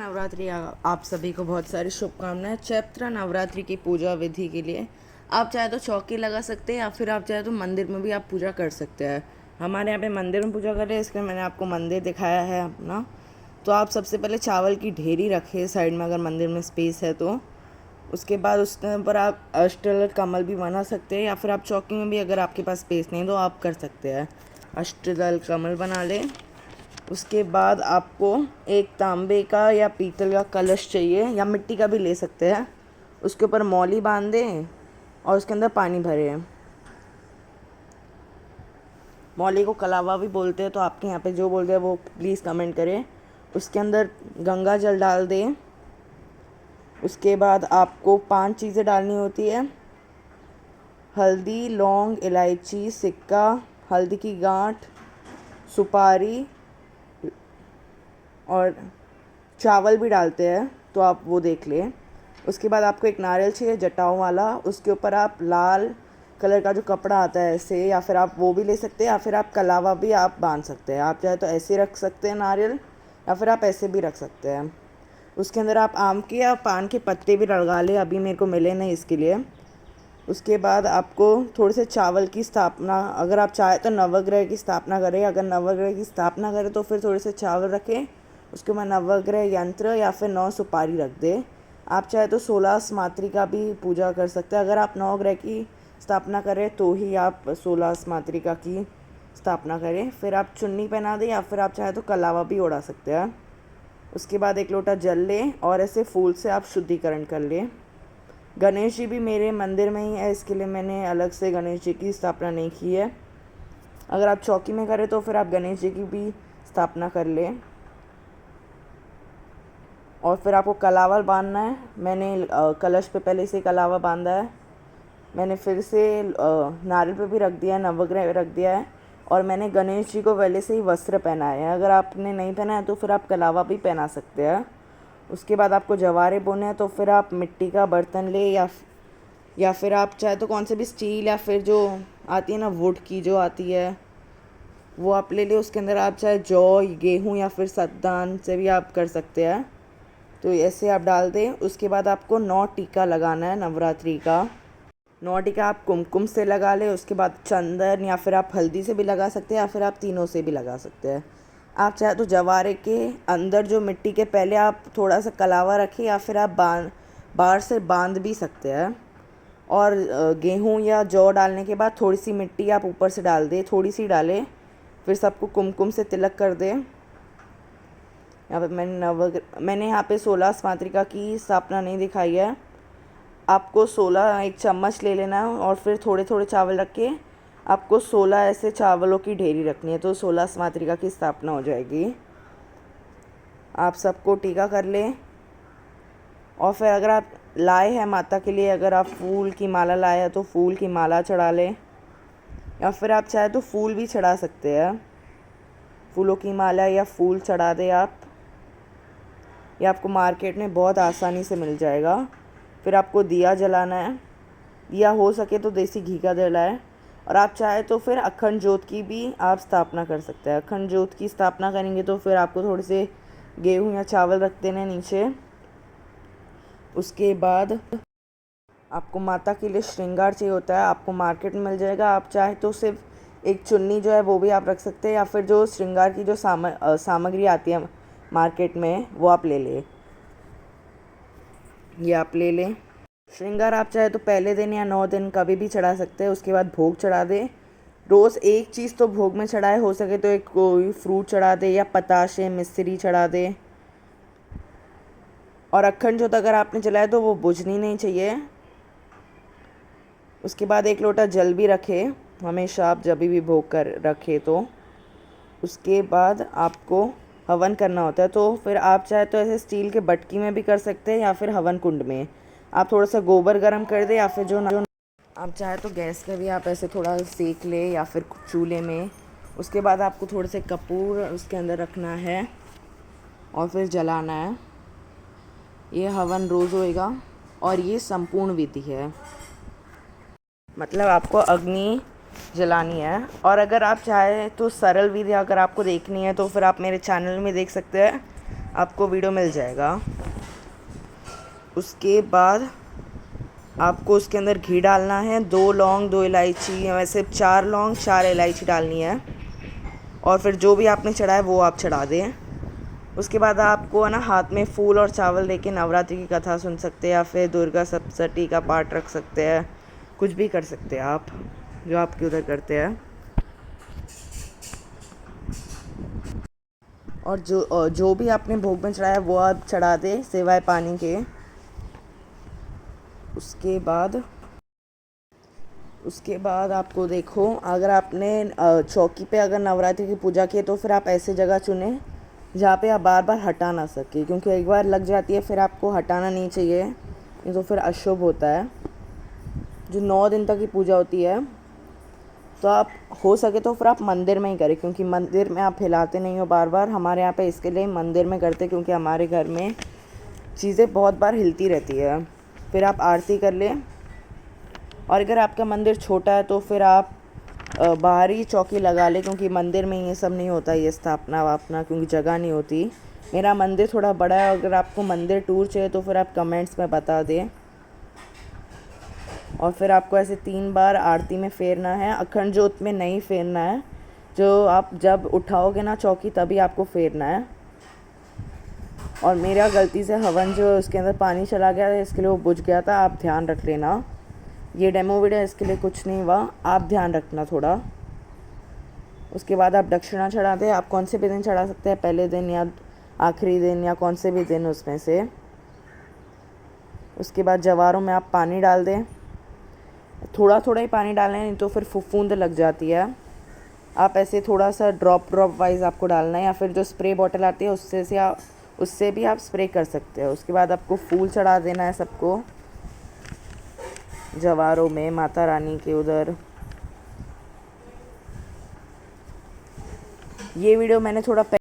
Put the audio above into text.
नवरात्रि आप सभी को बहुत सारी शुभकामनाएं। चैत्र नवरात्रि की पूजा विधि के लिए आप चाहे तो चौकी लगा सकते हैं या फिर आप चाहे तो मंदिर में भी आप पूजा कर सकते हैं। हमारे यहाँ पे मंदिर में पूजा करें, इसके मैंने आपको मंदिर दिखाया है अपना। तो आप सबसे पहले चावल की ढेरी रखें साइड में, अगर मंदिर में स्पेस है तो। उसके बाद उसके ऊपर आप अष्टदल कमल भी बना सकते हैं या फिर आप चौकी में भी, अगर आपके पास स्पेस नहीं तो आप कर सकते हैं, अष्टदल कमल बना लें। उसके बाद आपको एक तांबे का या पीतल का कलश चाहिए, या मिट्टी का भी ले सकते हैं। उसके ऊपर मौली बांध दें और उसके अंदर पानी भरें। मौली को कलावा भी बोलते हैं, तो आपके यहाँ पे जो बोलते हैं वो प्लीज़ कमेंट करें। उसके अंदर गंगा जल डाल दें। उसके बाद आपको 5 चीज़ें डालनी होती है: हल्दी, लौंग, इलायची, सिक्का, हल्दी की गांठ, सुपारी और चावल भी डालते हैं, तो आप वो देख लें। उसके बाद आपको एक नारियल चाहिए जटाओं वाला, उसके ऊपर आप लाल कलर का जो कपड़ा आता है ऐसे, या फिर आप वो भी ले सकते हैं, या फिर आप कलावा भी आप बांध सकते हैं। आप चाहे तो ऐसे रख सकते हैं नारियल, या फिर आप ऐसे भी रख सकते हैं। उसके अंदर आप आम के या पान के पत्ते भी लगा लें, अभी मेरे को मिले नहीं इसके लिए। उसके बाद आपको थोड़े से चावल की स्थापना, अगर आप चाहे तो नवग्रह की स्थापना करें, अगर नवग्रह की स्थापना करें तो फिर थोड़े से चावल रखें, उसके बाद नवग्रह यंत्र या फिर 9 सुपारी रख दें। आप चाहे तो 16 स्मात्री का भी पूजा कर सकते हैं। अगर आप नवग्रह की स्थापना करें तो ही आप 16 स्मात्रिका की स्थापना करें। फिर आप चुन्नी पहना दें, या फिर आप चाहे तो कलावा भी उड़ा सकते हैं। उसके बाद 1 लोटा जल लें और ऐसे फूल से आप शुद्धिकरण कर लें। गणेश जी भी मेरे मंदिर में ही है, इसके लिए मैंने अलग से गणेश जी की स्थापना नहीं की है। अगर आप चौकी में करें तो फिर आप गणेश जी की भी स्थापना कर लें। और फिर आपको कलावा बांधना है। मैंने कलश पे पहले से कलावा बांधा है। मैंने फिर से नारियल पे भी रख दिया है, नवग्रह रख दिया है, और मैंने गणेश जी को पहले से ही वस्त्र पहनाए हैं। अगर आपने नहीं पहना है तो फिर आप कलावा भी पहना सकते हैं। उसके बाद आपको जवारे बोने हैं, तो फिर आप मिट्टी का बर्तन ले, या फिर आप चाहे तो कौन से भी स्टील, या फिर जो आती है ना वुड की जो आती है वो आप ले ले। उसके अंदर आप चाहे जौ, गेहूँ या फिर सत्तान से भी आप कर सकते हैं, तो ऐसे आप डाल दें। उसके बाद आपको 9 टीका लगाना है नवरात्रि का। 9 टीका आप कुमकुम से लगा लें। उसके बाद चंदन या फिर आप हल्दी से भी लगा सकते हैं, या फिर आप तीनों से भी लगा सकते हैं। आप चाहे तो जवारे के अंदर जो मिट्टी के पहले आप थोड़ा सा कलावा रखें, या फिर आप बाहर से बांध भी सकते हैं। और गेहूँ या जौ डालने के बाद थोड़ी सी मिट्टी आप ऊपर से डाल दें, थोड़ी सी डालें। फिर सबको कुमकुम से तिलक कर दें। यहाँ पे मैंने यहाँ पे 16 स्मात्रिका की स्थापना नहीं दिखाई है। आपको 16 एक चम्मच ले लेना है, और फिर थोड़े थोड़े चावल रख के आपको 16 ऐसे चावलों की ढेरी रखनी है, तो 16 स्मात्रिका की स्थापना हो जाएगी। आप सबको टीका कर लें। और फिर अगर आप लाए हैं माता के लिए, अगर आप फूल की माला लाए हैं तो फूल की माला चढ़ा लें, या फिर आप चाहे तो फूल भी चढ़ा सकते हैं। फूलों की माला या फूल चढ़ा दें आप। ये आपको मार्केट में बहुत आसानी से मिल जाएगा। फिर आपको दिया जलाना है। दिया हो सके तो देसी घी का जलाएं। और आप चाहे तो फिर अखंड ज्योत की भी आप स्थापना कर सकते हैं। अखंड ज्योत की स्थापना करेंगे तो फिर आपको थोड़े से गेहूँ या चावल रख देने नीचे। उसके बाद आपको माता के लिए श्रृंगार चाहिए होता है, आपको मार्केट में मिल जाएगा। आप चाहे तो सिर्फ एक चुन्नी जो है वो भी आप रख सकते हैं, या फिर जो श्रृंगार की जो सामग्री आती है मार्केट में वो आप ले लें। ये आप ले लें। श्रृंगार आप चाहे तो पहले दिन या 9 दिन कभी भी चढ़ा सकते हैं। उसके बाद भोग चढ़ा दें। रोज़ एक चीज़ तो भोग में चढ़ाए, हो सके तो एक कोई फ्रूट चढ़ा दे, या पताशे मिश्री चढ़ा दे। और अखंड ज्योत अगर आपने जलाया तो वो बुझनी नहीं चाहिए। उसके बाद 1 लोटा जल भी रखें हमेशा, आप जब भी भोग कर रखें तो। उसके बाद आपको हवन करना होता है, तो फिर आप चाहे तो ऐसे स्टील के बटकी में भी कर सकते हैं, या फिर हवन कुंड में आप थोड़ा सा गोबर गर्म कर दें, या फिर जो आप चाहे तो गैस पे भी आप ऐसे थोड़ा सेक ले, या फिर चूल्हे में। उसके बाद आपको थोड़े से कपूर उसके अंदर रखना है और फिर जलाना है। ये हवन रोज़ होएगा, और ये संपूर्ण विधि है, मतलब आपको अग्नि जलानी है। और अगर आप चाहें तो सरल विधि अगर आपको देखनी है तो फिर आप मेरे चैनल में देख सकते हैं। आपको वीडियो मिल जाएगा। उसके बाद आपको उसके अंदर घी डालना है, 2 लौंग 2 इलायची, वैसे 4 लौंग 4 इलायची डालनी है। और फिर जो भी आपने चढ़ाया वो आप चढ़ा दें। उसके बाद आपको है ना हाथ में फूल और चावल दे के नवरात्रि की कथा सुन सकते हैं, या फिर दुर्गा सप्तशती का पाठ रख सकते हैं, कुछ भी कर सकते हैं आप, जो आपके उधर करते हैं। और जो भी आपने भोग में चढ़ाया वो आप चढ़ा दें सिवाय पानी के। उसके बाद आपको देखो, अगर आपने चौकी पे अगर नवरात्रि की पूजा की है तो फिर आप ऐसी जगह चुनें जहाँ पे आप बार बार हटा ना सके, क्योंकि एक बार लग जाती है फिर आपको हटाना नहीं चाहिए, नहीं तो फिर अशुभ होता है। जो 9 दिन तक की पूजा होती है तो आप हो सके तो फिर आप मंदिर में ही करें, क्योंकि मंदिर में आप हिलाते नहीं हो बार बार। हमारे यहाँ पे इसके लिए मंदिर में करते, क्योंकि हमारे घर में चीज़ें बहुत बार हिलती रहती है। फिर आप आरती कर लें। और अगर आपका मंदिर छोटा है तो फिर आप बाहर ही चौकी लगा लें, क्योंकि मंदिर में ये सब नहीं होता, ये स्थापना वापना, क्योंकि जगह नहीं होती। मेरा मंदिर थोड़ा बड़ा है। अगर आपको मंदिर टूर चाहिए तो फिर आप कमेंट्स में बता दें। और फिर आपको ऐसे 3 बार आरती में फेरना है, अखंड जोत में नहीं फेरना है। जो आप जब उठाओगे ना चौकी तभी आपको फेरना है। और मेरा गलती से हवन जो उसके अंदर पानी चला गया था, इसके लिए वो बुझ गया था, आप ध्यान रख लेना। ये डेमो वीडियो है, इसके लिए कुछ नहीं हुआ, आप ध्यान रखना थोड़ा। उसके बाद आप दक्षिणा चढ़ा दें। आप कौन से भी दिन चढ़ा सकते हैं, पहले दिन या आखिरी दिन, या कौन से भी दिन उसमें से। उसके बाद जवारों में आप पानी डाल दें, थोड़ा थोड़ा ही पानी डालें, नहीं तो फिर फूंद लग जाती है। आप ऐसे थोड़ा सा ड्रॉप वाइज आपको डालना है, या फिर जो स्प्रे बॉटल आती है उससे भी आप स्प्रे कर सकते हो। उसके बाद आपको फूल चढ़ा देना है सबको, जवारों में माता रानी के उधर। ये वीडियो मैंने थोड़ा